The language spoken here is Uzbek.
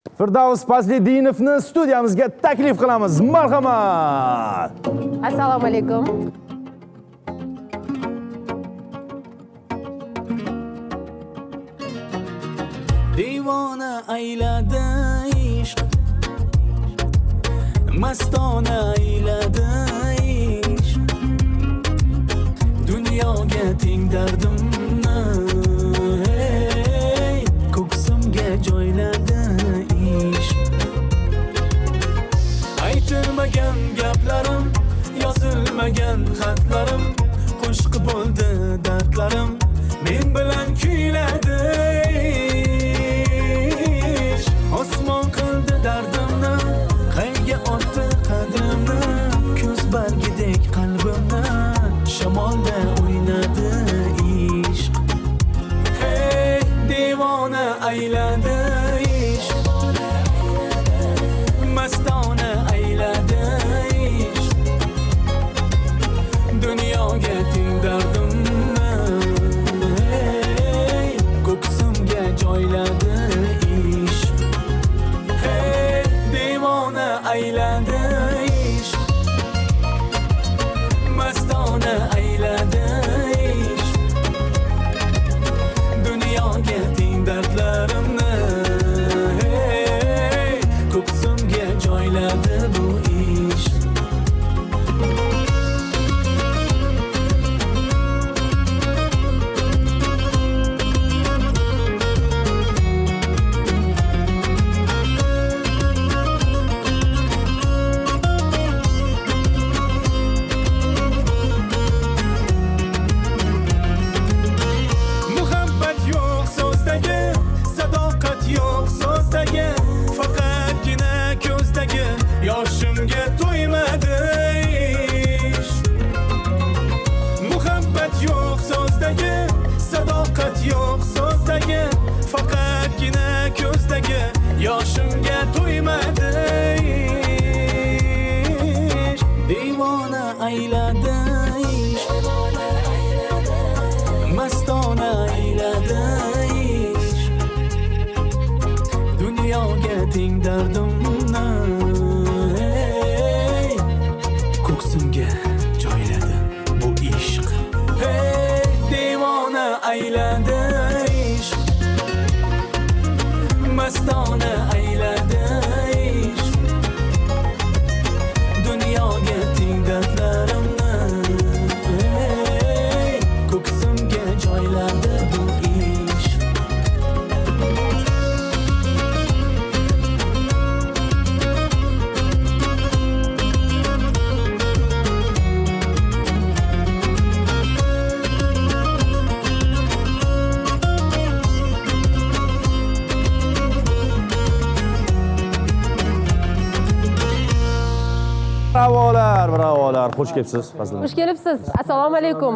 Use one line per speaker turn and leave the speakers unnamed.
Firdavs Fazliddinovni studiyamizga taklif qilamiz. Marhamat.
Assalomu alaykum.
Divona ayladi ishq, mastona ayladi ishq, dunyoga teng dardimni hey, ko'ksimga joyladi ishq. Aytilmagan gaplarim, yozilmagan xatlarim, qo'shiq bo'ldi dardlarim, men bilan kuyladi. Osmon qildi dardimni, qayga otdi qadrimni, kuz bargidek qalbimni, shamolda o'ynadi ishq. Hey, devona ayladi ishq, mastona ayladi ishq, dunyoga teng dardimni hey, ko'ksimga joyladi ishq. Hey, devona ayladi ishq, mastona ayladi ishq, dunyoga teng dardlarimni hey, ko'ksimga joyladi bu ishq. Muhabbat yo'q so'zdagi, sadoqat yo'q so'zdagi, faqatgina ko'zdagi yoshimga to'ymadi ishq. Muhabbat yo'q so'zdagi, sadoqat yo'q so'zdagi, faqatgina ko'zdagi yoshimga to'ymadi ishq. Devona ayladi ishq, mastona ayladi ishq, dunyoga teng dardimni hey, ko'ksimga joyladi bu ishq. Hey, devona ayladi ishq, mastona ayladi ishq, dunyoga teng dardlarimni hey, ko'ksimga joyladi bu ishq.
Bravolar, bravolar. Xush kelibsiz, Fazlidinov.
Xush kelibsiz. Assalomu alaykum.